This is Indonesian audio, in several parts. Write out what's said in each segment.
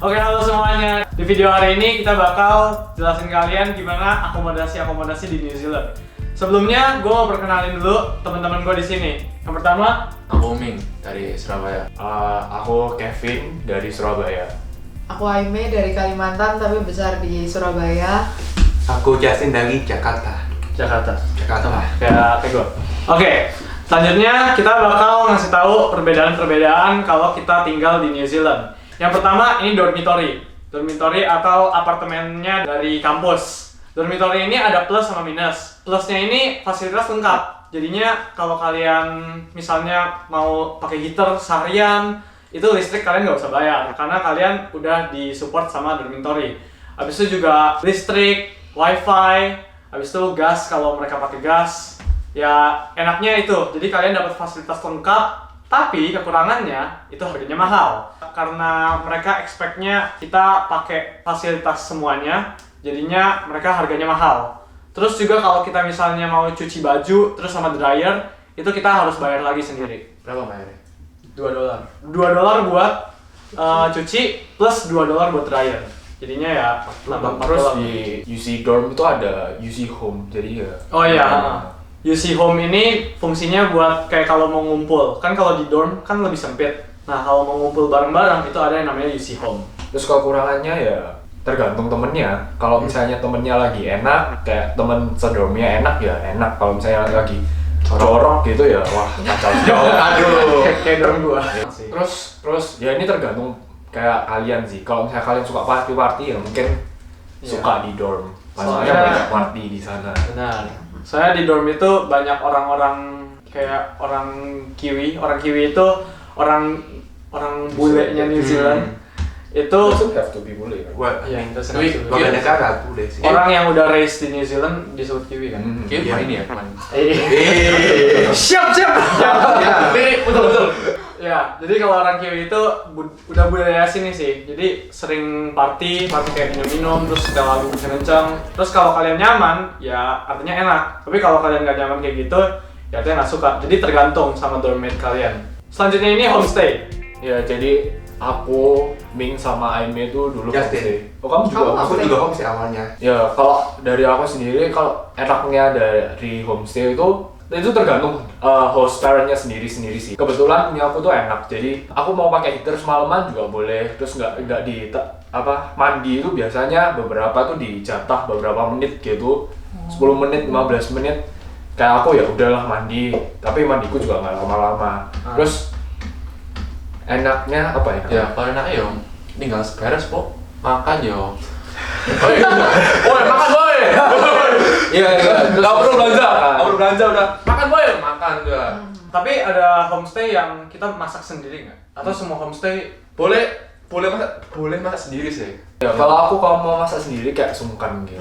Oke, halo semuanya. Di video hari ini kita bakal jelasin kalian gimana akomodasi di New Zealand. Sebelumnya, gue mau perkenalin dulu teman-teman gue di sini. Yang pertama, Aku Ming dari Surabaya. Aku Kevin dari Surabaya. Aku Aime dari Kalimantan tapi besar di Surabaya. Aku Justin dari Jakarta. Jakarta. Lah. Kayak gue. Oke, selanjutnya kita bakal ngasih tahu perbedaan-perbedaan kalau kita tinggal di New Zealand. Yang pertama, ini dormitory. Dormitory atau apartemennya dari kampus. Dormitory ini ada plus sama minus. Plusnya ini fasilitas lengkap. Jadinya kalau kalian misalnya mau pakai heater seharian, itu listrik kalian nggak usah bayar karena kalian udah disupport sama dormitory. Habis itu juga listrik, wifi, habis itu gas kalau mereka pakai gas. Ya enaknya itu. Jadi kalian dapat fasilitas lengkap. Tapi kekurangannya itu harganya mahal karena mereka expect-nya kita pakai fasilitas semuanya, jadinya mereka harganya mahal. Terus juga kalau kita misalnya mau cuci baju terus sama dryer, itu kita harus bayar lagi sendiri. Berapa bayarnya? $2 buat cuci plus $2 buat dryer. Jadinya ya Terus di UC dorm itu ada UC home, jadi ya. Oh iya. UC home ini fungsinya buat kayak kalau mau ngumpul. Kan kalau di dorm kan lebih sempit. Nah, kalau mau ngumpul bareng-bareng itu ada yang namanya UC home. Terus kekurangannya ya tergantung temennya. Kalau misalnya temennya lagi enak, kayak temen sedormnya enak ya enak. Kalau misalnya lagi jorok gitu ya wah kacau jauh. Aduh. Kayak dorm gua. Terus ya ini tergantung kayak kalian sih. Kalau misalnya kalian suka party ya mungkin suka di dorm. Soalnya banyak party di sana. Benar. Saya di dorm itu banyak orang-orang kayak orang Kiwi. Orang Kiwi itu orang bulenya New Zealand. Itu Doesn't have to be bule kan? yang Warga negara boleh sih. orang yang udah raised di New Zealand disebut Kiwi kan. Kiwi Iya. ini ya teman. Siap. Betul. Ya, jadi kalau orang Kiwi itu udah budaya sini sih. Jadi sering party kayak minum-minum, terus setel lagu kenceng. Terus kalau kalian nyaman, ya artinya enak. Tapi kalau kalian nggak nyaman kayak gitu, ya artinya nggak suka. Jadi tergantung sama dormmate kalian. Selanjutnya ini homestay. Ya jadi aku, Ming sama Aime itu dulu Justin. homestay. Oh kamu juga Aku juga home sih awalnya. Ya kalau dari aku sendiri, kalau enaknya dari homestay itu tergantung host parentnya sendiri sih. Kebetulan punya aku tuh enak, jadi aku mau pakai heater semalaman juga boleh. Terus nggak mandi itu biasanya beberapa tuh dijatah beberapa menit gitu, 10 menit, 15 menit. Kayak aku ya udahlah mandi, tapi mandiku juga nggak lama-lama. Terus enaknya apa ya? Ya kalau enaknya yo tinggal beres po, makan yo. Woi makan boy. Iya. Nggak perlu belanja udah. Makan boy, makan udah. Tapi ada homestay yang kita masak sendiri nggak? Atau semua homestay Boleh masak sendiri sih. Ya kalau mau masak sendiri kayak sungkan gitu.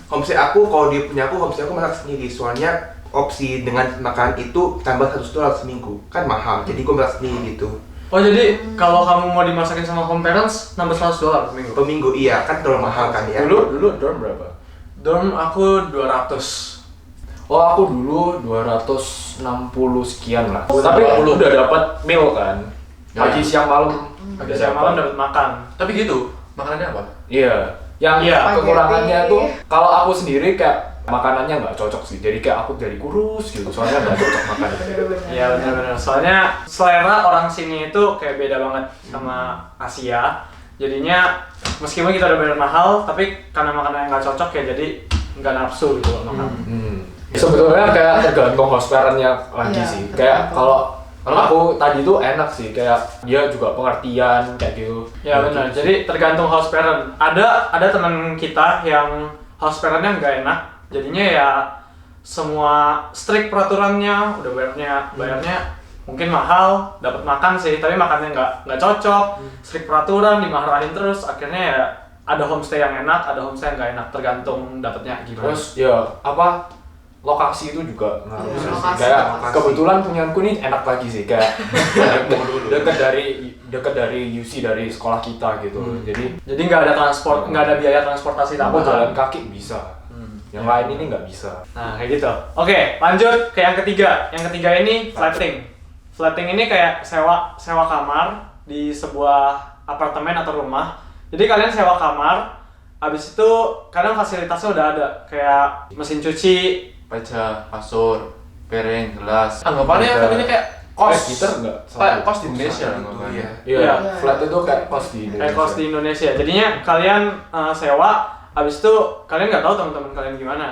Homestay aku kalau dia punya aku homestay aku masak sendiri. Soalnya opsi dengan makan itu tambah $100 seminggu. Kan mahal. Jadi gue masak sendiri gitu. Oh jadi kalau kamu mau dimasakin sama home parents nambah $100 per minggu? Per minggu iya kan terlalu mahal kan ya. Dulu dorm berapa? Dorm aku 200. Oh aku dulu 260 sekian lah. Tapi udah dapat meal kan. Pagi siang malam. Pagi siang malam dapat makan. Tapi gitu, makanannya apa? Iya. Yang Iya. kekurangannya tuh kalau aku sendiri kayak makanannya nggak cocok sih. Jadi kayak aku jadi kurus gitu. Soalnya nggak cocok makan. Iya benar-benar. Soalnya selera orang sini itu kayak beda banget sama Asia. Jadinya meskipun kita udah bayar mahal, tapi karena makanannya nggak cocok ya jadi nggak nafsu gitu loh makan. Sebetulnya kayak tergantung host parentnya lagi Iya, sih. tergantung. Kayak kalau aku tadi tuh enak sih, kayak dia juga pengertian kayak gitu. Ya benar. Jadi tergantung house parent. Ada teman kita yang house parentnya nggak enak. Jadinya ya semua strict peraturannya, udah bayarnya mungkin mahal, dapat makan sih, tapi makannya nggak cocok, strict peraturan, dimarahin terus, akhirnya ya ada homestay yang enak, ada homestay yang nggak enak, tergantung dapatnya gimana. Terus ya lokasi itu juga ngaruh Iya, sih. lokasi. Kayak Lokasi. kebetulan punyaku nih enak lagi sih, kayak dekat dari UC dari sekolah kita gitu. Jadi nggak ada transport, nggak ada biaya transportasi Aku jalan tambahan. kaki bisa. Yang lain ini nggak bisa. Nah kayak gitu. Oke, lanjut ke yang ketiga. Yang ketiga ini flatting. Flatting ini kayak sewa kamar di sebuah apartemen atau rumah Jadi kalian sewa kamar, habis itu kadang fasilitasnya udah ada, kayak mesin cuci, Meja, kasur, piring, gelas. Anggapannya tapi ini kayak kos. Heater enggak? Kayak kos di Indonesia Itu, anggapannya. iya. Iya, Iya. flat itu kayak kos di Indonesia. kayak kos di Indonesia. Jadinya kalian sewa, habis itu kalian nggak tahu teman-teman kalian gimana.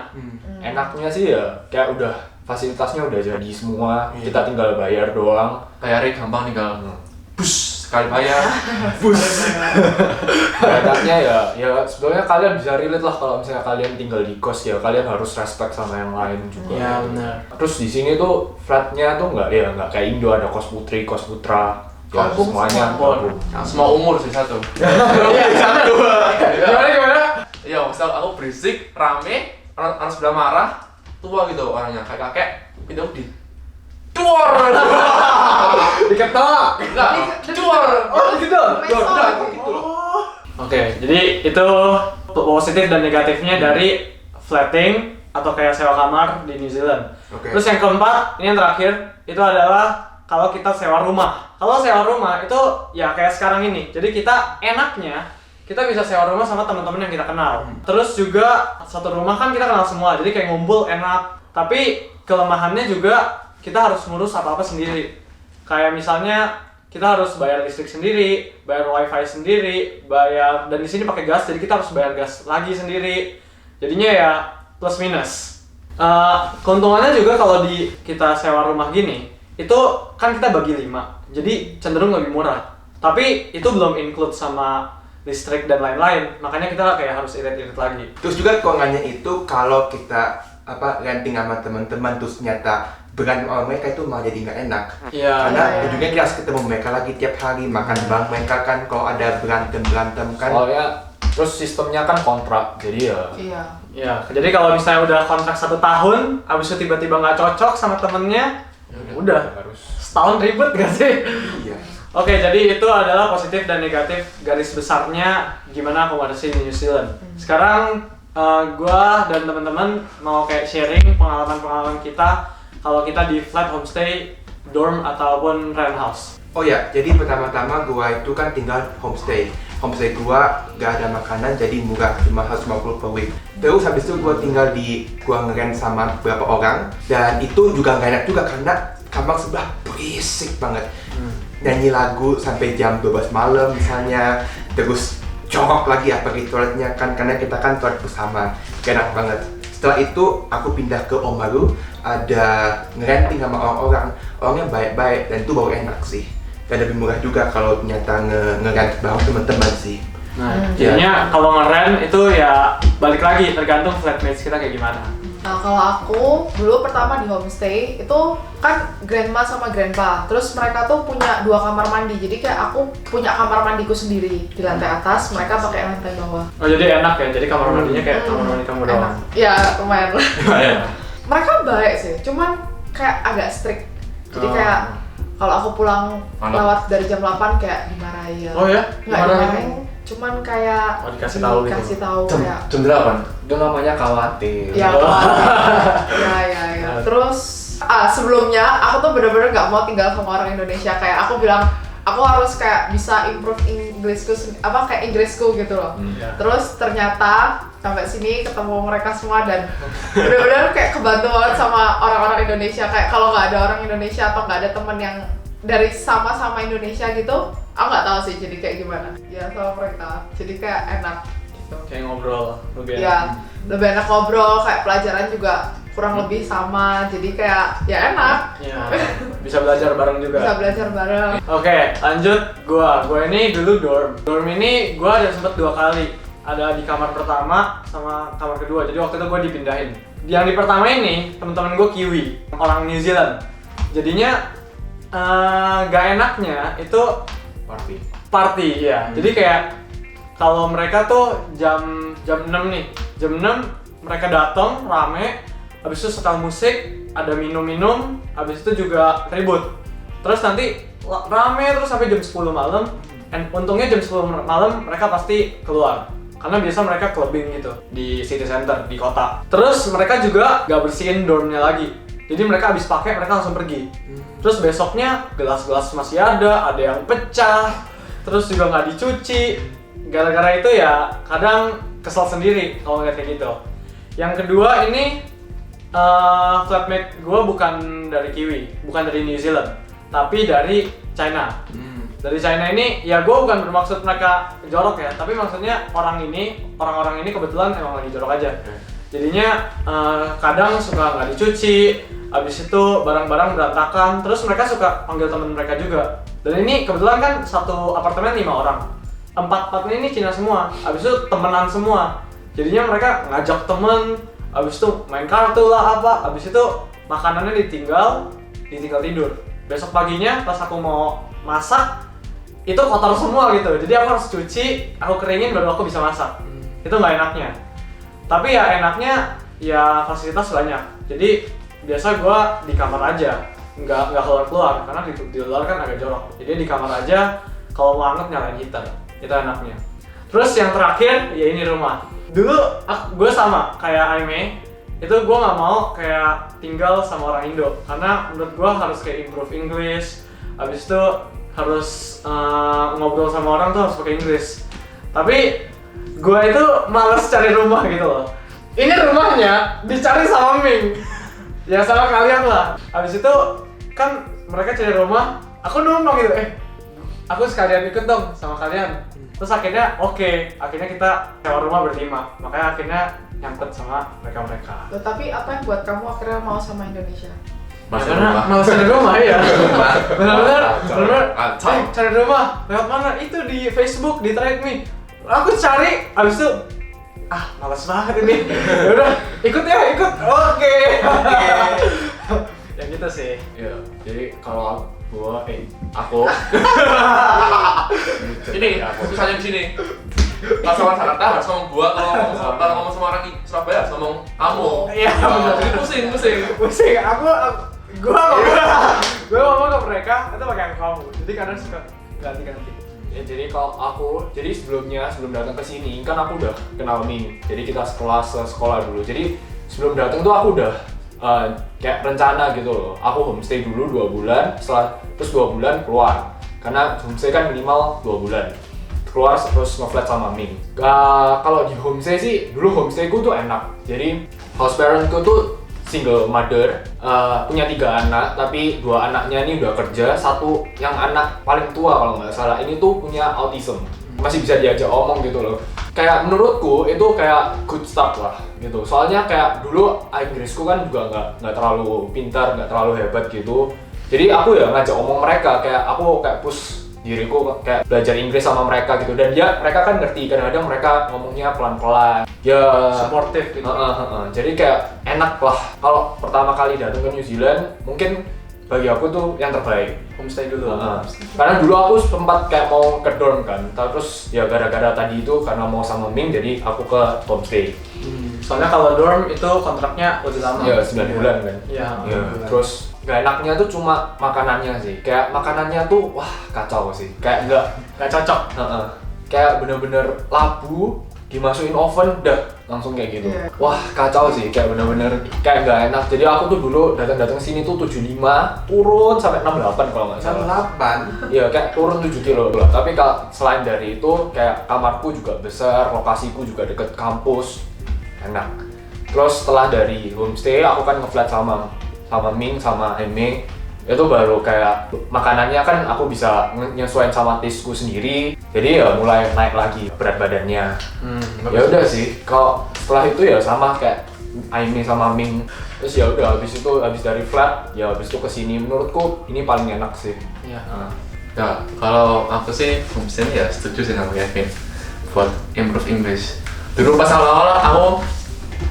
Enaknya sih ya kayak udah fasilitasnya udah jadi semua, Iya. kita tinggal bayar doang. Bayarnya gampang tinggal bus sekali bayar. Enaknya ya sebetulnya kalian bisa relate lah kalau misalnya kalian tinggal di kos ya kalian harus respect sama yang lain juga. Iya benar. Terus di sini tuh flatnya tuh nggak kayak Indo ada kos putri, kos putra, ya Gabung semuanya semua. gabung. Semua umur sih satu. Iya satu. Gimana? Iya, misal aku berisik, rame, orang sebelah marah, tua gitu orangnya, kayak kakek, pindah di duar. Diketok. Enggak, duar. Oh gitu. Mesot. Oke, jadi itu positif dan negatifnya dari flatting atau kayak sewa kamar di New Zealand. Oke. Terus yang keempat, ini yang terakhir, itu adalah kalau kita sewa rumah. Kalau sewa rumah itu ya kayak sekarang ini. Jadi kita enaknya kita bisa sewa rumah sama teman-teman yang kita kenal. Terus juga satu rumah kan kita kenal semua, jadi kayak ngumpul enak. Tapi kelemahannya juga kita harus ngurus apa-apa sendiri. Kayak misalnya kita harus bayar listrik sendiri, bayar wifi sendiri, bayar, dan di sini pakai gas, jadi kita harus bayar gas lagi sendiri. Jadinya ya plus minus. Keuntungannya juga kalau di kita sewa rumah gini, itu kan kita bagi 5, jadi cenderung lebih murah. Tapi itu belum include sama listrik dan lain-lain, makanya kita kayak harus irit-irit lagi. Terus juga keuangannya itu kalau kita renting sama teman-teman terus nyata berantem sama mereka itu malah jadi nggak enak. Iya. Karena ujungnya kita harus ketemu mereka lagi tiap hari, makan bareng mereka kan kalau ada berantem kan. Soalnya terus sistemnya kan kontrak, jadi ya Iya. Ya, jadi kalau misalnya udah kontrak 1 tahun, abis itu tiba-tiba nggak cocok sama temennya, udah harus. setahun ribet gak sih? Iya. Oke, jadi itu adalah positif dan negatif garis besarnya gimana akomodasi di New Zealand. Sekarang gua dan teman-teman mau kayak sharing pengalaman-pengalaman kita kalau kita di flat homestay, dorm ataupun rent house. Oh ya, jadi pertama-tama gua itu kan tinggal homestay. Homestay gua gak ada makanan jadi murah, cuma 150 per week. Terus habis itu gua tinggal gua ngerent sama beberapa orang dan itu juga gak enak juga karena kamar sebelah berisik banget. Nyanyi lagu sampai jam 12 malam misalnya, terus jorok lagi apa di toiletnya kan karena kita kan toilet bersama, gak enak banget. Setelah itu aku pindah ke Om Baru, ada ngerenting sama orang-orang, orangnya baik-baik dan itu baru enak sih. Dan lebih murah juga kalau ternyata ngerent bareng teman-teman sih. Nah, jadinya kalau ngerent itu ya balik lagi tergantung flatmates kita kayak gimana. Nah kalau aku dulu pertama di homestay itu kan grandma sama grandpa, terus mereka tuh punya 2 kamar mandi, jadi kayak aku punya kamar mandiku sendiri di lantai atas, mereka pakai lantai bawah. Oh jadi enak ya, jadi kamar mandinya kayak kamar mandi kamu doang. Enak. Ya lumayan. Iya. Mereka baik sih, cuman kayak agak strict. Jadi Oh. kayak kalau aku pulang Malam. lewat dari jam 8 kayak dimarahin. Oh ya? Nggak dimarahin, cuman kayak Oh, dikasih tahu gitu. dikasih tahu kayak Jam 8. Itu namanya khawatir. ya ya. Terus sebelumnya aku tuh bener-bener nggak mau tinggal sama orang Indonesia, kayak aku bilang aku harus kayak bisa improve kayak Inggrisku gitu loh. Iya. Terus ternyata sampai sini ketemu mereka semua dan bener-bener kayak kebantu banget sama orang-orang Indonesia. Kayak kalau nggak ada orang Indonesia atau nggak ada temen yang dari sama-sama Indonesia gitu, aku nggak tahu sih jadi kayak gimana. Ya sama mereka, jadi kayak enak gitu. Kayak ngobrol lebih enak. Ya lebih enak ngobrol, kayak pelajaran juga kurang lebih sama, jadi kayak ya enak. Ya, bisa belajar bareng juga. Bisa belajar bareng. Oke, lanjut gua ini dulu dorm. Dorm ini gua ada sempet 2 kali. Ada di kamar pertama sama kamar kedua. Jadi waktu itu gua dipindahin. Yang di pertama ini teman-teman gua Kiwi, orang New Zealand. Jadinya gak enaknya itu party ya. Jadi kayak kalau mereka tuh jam 6 nih. Jam 6 mereka datang rame, habis itu setel musik, ada minum-minum, habis itu juga ribut. Terus nanti rame terus sampai jam 10 malam. Dan untungnya jam 10 malam mereka pasti keluar. Karena biasa mereka clubbing gitu di city center, di kota. Terus mereka juga gak bersihin dormnya lagi. Jadi mereka habis pakai mereka langsung pergi. Terus besoknya gelas-gelas masih ada yang pecah. Terus juga nggak dicuci, gara-gara itu ya kadang kesel sendiri kalau ngeliat kayak gitu. Yang kedua ini flatmate gue bukan dari Kiwi, bukan dari New Zealand, tapi dari China. Dari China ini ya gue bukan bermaksud mereka jorok ya, tapi maksudnya orang-orang ini kebetulan emang lagi jorok aja. Jadinya kadang suka nggak dicuci, habis itu barang-barang berantakan, terus mereka suka panggil temen mereka juga. Dan ini kebetulan kan satu apartemen 5 orang, 4-4-nya ini Cina semua, habis itu temenan semua. Jadinya mereka ngajak temen, habis itu main kartu lah apa, habis itu makanannya ditinggal tidur. Besok paginya pas aku mau masak, itu kotor semua gitu, jadi aku harus cuci, aku keringin baru aku bisa masak. Itu nggak enaknya. Tapi ya enaknya ya fasilitas banyak. Jadi biasa gua di kamar aja, nggak keluar karena di luar kan agak jorok. Jadi di kamar aja, kalau mau hangat nyalain heater, itu enaknya. Terus yang terakhir ya ini rumah. Dulu gue sama kayak Aime, itu gue nggak mau kayak tinggal sama orang Indo karena menurut gue harus kayak improve English, habis itu harus ngobrol sama orang tuh harus pakai Inggris. Tapi gue itu males cari rumah gitu loh. Ini rumahnya dicari sama Ming, ya sama kalian lah. Habis itu kan mereka cari rumah, aku numpang gitu, aku sekalian ikut dong sama kalian. Terus akhirnya akhirnya kita sewa rumah berlima, makanya akhirnya nyangkut sama mereka. Loh, tapi apa yang buat kamu akhirnya mau sama Indonesia? Karena malas cari rumah ya. Benar-benar cari rumah lewat mana? Itu di Facebook, di TradeMe. Aku cari, abis itu malas banget ini. Ya udah, ikut. Oke. Ya gitu sih. Ya, jadi kalau aku Ini susahnya di sini. Kalau sama Jakarta harus ngomong gua, kalau ngomong sama orang Surabaya harus ngomong kamu. Iya, Jadi pusing. Gue ngomong ke mereka itu pakai kamu. Jadi kadang suka ganti-ganti. Ya, jadi kalau sebelum datang ke sini kan aku udah kenal Ming. Jadi kita sekolah dulu. Jadi sebelum datang tuh aku udah kayak rencana gitu loh. Aku homestay dulu 2 bulan, terus 2 bulan keluar. Karena homestay kan minimal 2 bulan. Keluar terus nge-flat sama Ming. Kalau di homestay sih, dulu homestayku tuh enak. Jadi house parentku tuh single mother, punya 3 anak, tapi 2 anaknya ini udah kerja, 1 yang anak paling tua kalau nggak salah ini tuh punya autism, masih bisa diajak omong gitu loh. Kayak menurutku itu kayak good start lah gitu. Soalnya kayak dulu Inggrisku kan juga nggak terlalu pintar, nggak terlalu hebat gitu. Jadi aku ya ngajak omong mereka, aku push diriku kayak belajar Inggris sama mereka gitu. Dan mereka kan ngerti, kadang-kadang mereka ngomongnya pelan-pelan. Ya Supportive gitu. Jadi kayak enak lah. Kalau pertama kali datang ke New Zealand, mungkin bagi aku tuh yang terbaik Homestay dulu. Karena dulu aku sempat kayak mau ke dorm kan, terus ya gara-gara tadi itu karena mau sama Ming, jadi aku ke homestay. Soalnya kalau dorm itu kontraknya lebih lama. Ya 9 bulan kan. Iya. Ya, terus gak enaknya tuh cuma makanannya sih. Kayak makanannya tuh wah kacau sih. Kayak nggak cocok. Kayak bener-bener labu, dimasukin oven udah langsung kayak gitu. Yeah. Wah kacau sih, kayak bener-bener kayak nggak enak. Jadi aku tuh dulu datang sini tuh 75, turun sampai 68 kalau nggak salah. 68. Iya, kayak turun 7 kilo lah. Tapi selain dari itu, kayak kamarku juga besar, lokasiku juga deket kampus, enak. Terus setelah dari homestay, aku kan nge-flat sama Ming, sama Aime. Itu baru kayak makanannya kan aku bisa nyesuaiin sama tasteku sendiri. Jadi ya mulai naik lagi berat badannya. Ya udah sih, kalau setelah itu ya sama kayak Aime sama Ming. Terus ya udah habis dari flat, ya habis itu kesini. Menurutku ini paling enak sih. Iya. Ya, kalau aku sih homestay ya setuju sih sama Kevin buat improve English. Dulu pas awal-awal aku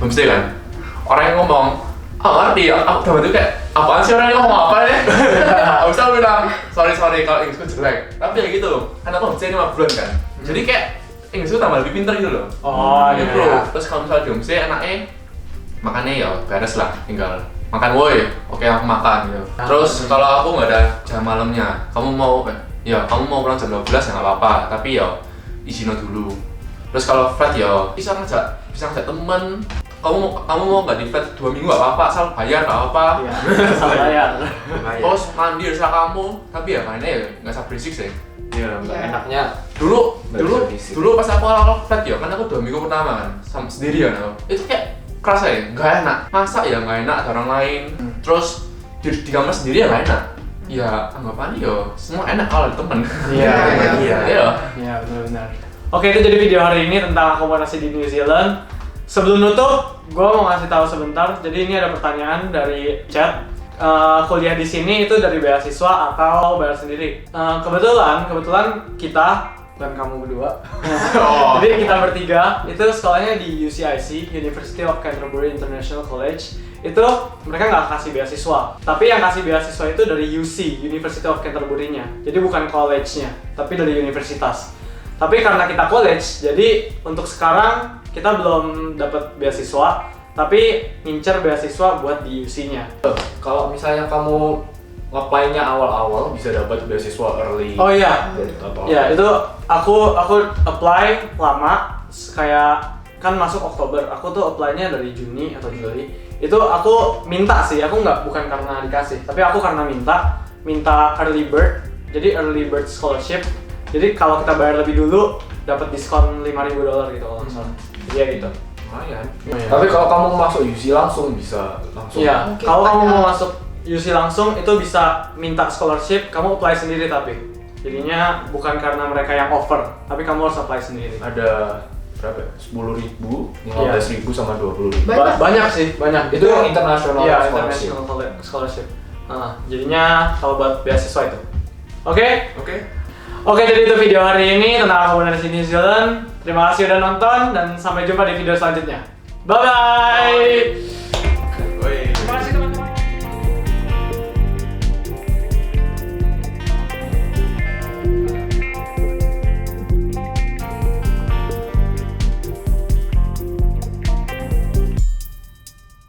homestay kan, orang yang ngomong, ngerti ya, aku dapat itu kayak apaan sih orang ini ngomong apa ya? Abis itu aku bilang, sorry kalau Inggrisku jelek. Tapi ya gitu, kan aku homestay 5 bulan kan. Jadi kayak Inggrisku tambah lebih pintar gitu loh. Oh Gitu. iya. Terus kalau misalnya di homestay enaknya makannya ya beres lah, tinggal makan woi, oke aku makan gitu. Terus kalau aku nggak ada jam malamnya, kamu mau pulang jam 12 ya nggak apa-apa, tapi ya izin dulu. Terus kalau flat ya bisa ngajak temen. Kamu mau nggak di flat 2 minggu nggak apa-apa, asal bayar nggak apa-apa. Iya. Salah bayar. Terus mandi sama kamu, tapi ya mainnya ya nggak usah berisik sih. Iya, Iya. enaknya Dulu dulu pas aku awal flat ya, kan aku 2 minggu pertama kan, sendirian aku. Itu kayak kerasa ya, nggak enak. Masa ya nggak enak ada orang lain. Terus di kamar sendiri ya nggak enak. Ya anggapannya yo semua enak kalau ada temen. Iya. Iya. Benar-benar. Oke, itu jadi video hari ini tentang akomodasi di New Zealand. Sebelum nutup, gue mau ngasih tahu sebentar. Jadi ini ada pertanyaan dari chat. Kuliah di sini itu dari beasiswa atau bayar sendiri? Kebetulan kita dan kamu berdua. Jadi kita bertiga itu sekolahnya di UCIC, University of Canterbury International College. Itu mereka nggak kasih beasiswa, tapi yang kasih beasiswa itu dari UC, University of Canterbury-nya. Jadi bukan college-nya, tapi dari universitas. Tapi karena kita college, jadi untuk sekarang kita belum dapat beasiswa, tapi ngincer beasiswa buat di UC-nya. Kalau misalnya kamu nge-apply-nya awal-awal bisa dapat beasiswa early. Oh iya. Ya, itu aku apply lama, kayak kan masuk Oktober. Aku tuh apply-nya dari Juni atau Juli. Itu aku minta sih, aku bukan karena dikasih, tapi aku karena minta early bird. Jadi early bird scholarship. Jadi kalau kita bayar lebih dulu dapat diskon $5.000 gitu kalau nggak salah. Iya gitu. Lumayan. Tapi kalau kamu masuk UC langsung bisa langsung. Iya. Kalau kamu mau masuk UC langsung itu bisa minta scholarship, kamu apply sendiri tapi. Jadinya bukan karena mereka yang offer, tapi kamu harus apply sendiri. Ada berapa ya? 10.000, 15.000 sama 20.000. Banyak sih, banyak. Itu yang international Iya, scholarship. international scholarship. Jadinya kalau buat beasiswa itu. Oke, jadi itu video hari ini tentang akomodasi New Zealand. Terima kasih udah nonton dan sampai jumpa di video selanjutnya. Bye bye.